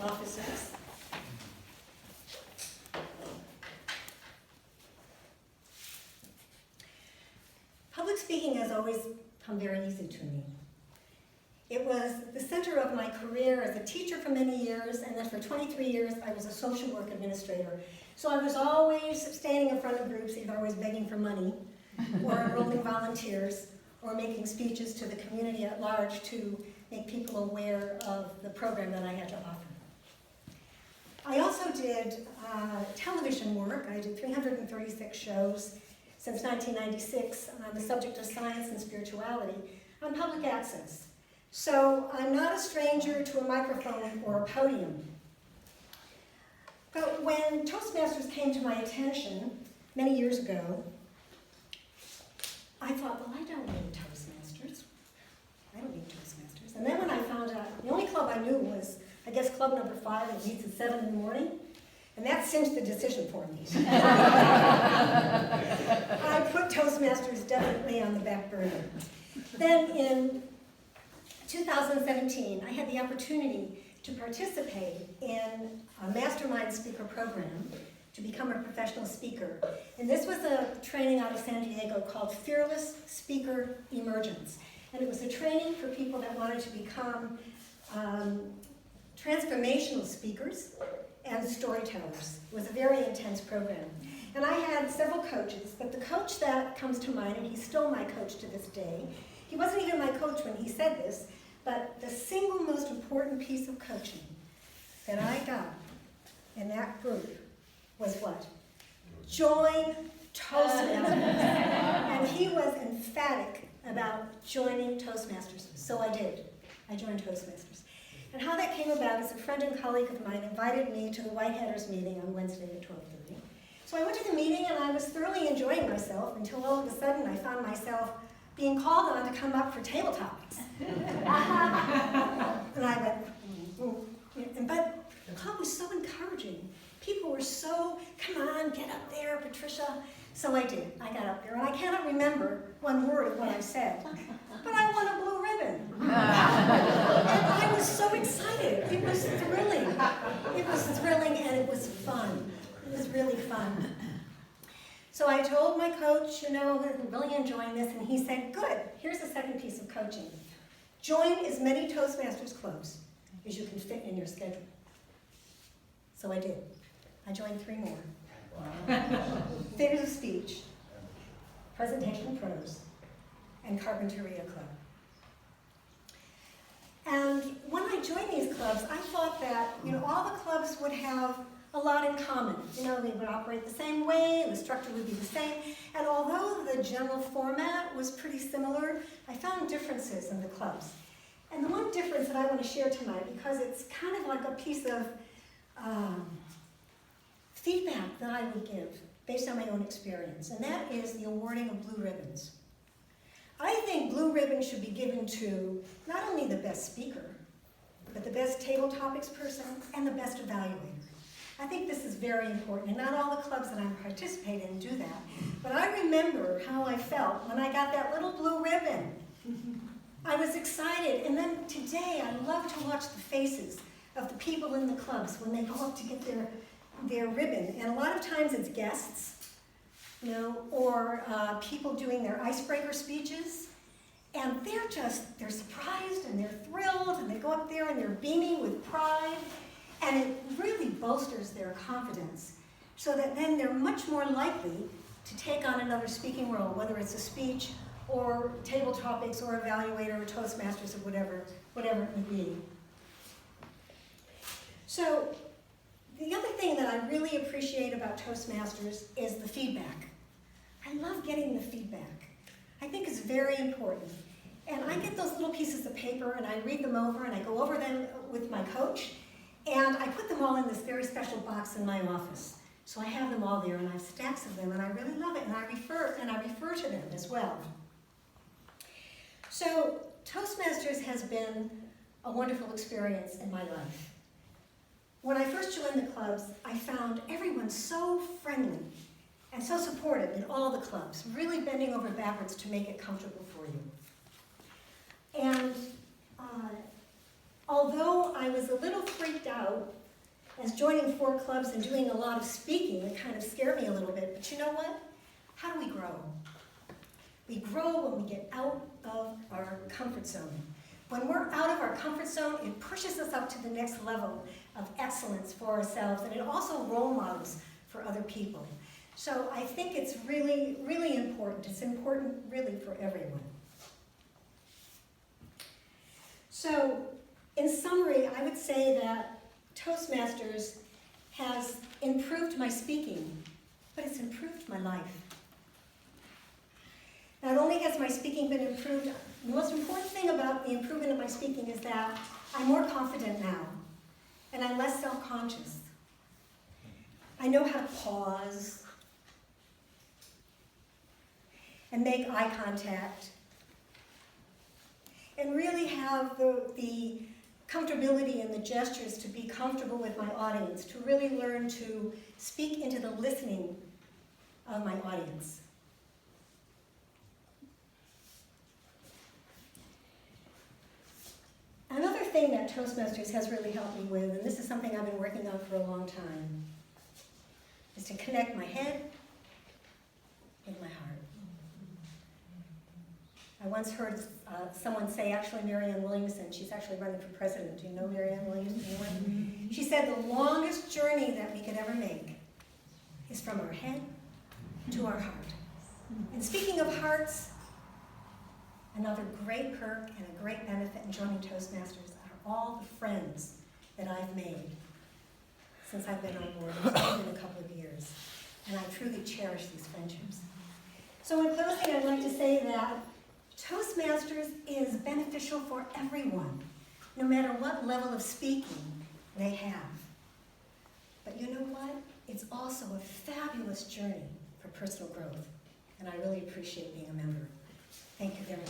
officers. Public speaking has always come very easy to me. It was the center of my career as a teacher for many years, and then for 23 years I was a social work administrator. So I was always standing in front of groups, either always begging for money, or enrolling volunteers, or making speeches to the community at large to make people aware of the program that I had to offer. I also did television work. I did 336 shows since 1996 on the subject of science and spirituality on public access. So I'm not a stranger to a microphone or a podium. But when Toastmasters came to my attention many years ago, I thought, well, I don't need Toastmasters. I don't need Toastmasters. And then when I found out, the only club I knew was, I guess, club number 5, it meets at 7 in the morning. And that cinched the decision for me. I put Toastmasters definitely on the back burner. Then in 2017, I had the opportunity to participate in a mastermind speaker program to become a professional speaker. And this was a training out of San Diego called Fearless Speaker Emergence. And it was a training for people that wanted to become transformational speakers and storytellers. It was a very intense program. And I had several coaches, but the coach that comes to mind, and he's still my coach to this day, he wasn't even my coach when he said this, but the single most important piece of coaching that I got in that group was what? Join Toastmasters. And he was emphatic about joining Toastmasters. So I did. I joined Toastmasters. And how that came about is a friend and colleague of mine invited me to the Whiteheaders meeting on Wednesday at 12:30. So I went to the meeting and I was thoroughly enjoying myself until all of a sudden I found myself being called on to come up for table topics. And I went, but the club was so encouraging. People were so, come on, get up there, Patricia. So I did. I got up there, and I cannot remember one word of what I said, but I won a blue ribbon. And I was so excited. It was thrilling. It was thrilling, and it was fun. It was really fun. So I told my coach, you know, I'm really enjoying this, and he said, good, here's the second piece of coaching. Join as many Toastmasters clubs as you can fit in your schedule. So I did. I joined 3 more. Wow. Figures of Speech, Presentation Prose, and Carpinteria Club. And when I joined these clubs, I thought that, you know, all the clubs would have a lot in common. You know, they would operate the same way, the structure would be the same, and although the general format was pretty similar, I found differences in the clubs. And the one difference that I want to share tonight, because it's kind of like a piece of feedback that I would give based on my own experience, and that is the awarding of blue ribbons. I think blue ribbons should be given to not only the best speaker, but the best table topics person and the best evaluator. I think this is very important, and not all the clubs that I'm participating in do that. But I remember how I felt when I got that little blue ribbon. I was excited, and then today I love to watch the faces of the people in the clubs when they go up to get their ribbon. And a lot of times it's guests, you know, or people doing their icebreaker speeches. And they're surprised and they're thrilled, and they go up there and they're beaming with pride. And it really bolsters their confidence, so that then they're much more likely to take on another speaking role, whether it's a speech or table topics or evaluator or Toastmasters or whatever it would be. So the other thing that I really appreciate about Toastmasters is the feedback. I love getting the feedback. I think it's very important. And I get those little pieces of paper and I read them over and I go over them with my coach. And I put them all in this very special box in my office. So I have them all there, and I have stacks of them, and I really love it, and I refer to them as well. So Toastmasters has been a wonderful experience in my life. When I first joined the clubs, I found everyone so friendly and so supportive in all the clubs, really bending over backwards to make it comfortable for you. And although I was a little freaked out about as joining 4 clubs and doing a lot of speaking. It kind of scared me a little bit, but you know what? How do we grow? We grow when we get out of our comfort zone. When we're out of our comfort zone, it pushes us up to the next level of excellence for ourselves, and it also role models for other people. So I think it's really, really important. It's important really for everyone. So in summary, I would say that Toastmasters has improved my speaking, but it's improved my life. Not only has my speaking been improved, the most important thing about the improvement of my speaking is that I'm more confident now, and I'm less self-conscious. I know how to pause and make eye contact and really have the comfortability and the gestures to be comfortable with my audience, to really learn to speak into the listening of my audience. Another thing that Toastmasters has really helped me with, and this is something I've been working on for a long time, is to connect my head with my heart. I once heard someone say, actually Marianne Williamson, she's actually running for president. Do you know Marianne Williamson? Anyone? She said the longest journey that we could ever make is from our head to our heart. And speaking of hearts, another great perk and a great benefit in joining Toastmasters are all the friends that I've made since I've been on board. It's only been a couple of years, and I truly cherish these friendships. So in closing, I'd like to say that Toastmasters is beneficial for everyone, no matter what level of speaking they have. But you know what? It's also a fabulous journey for personal growth, and I really appreciate being a member. Thank you very much.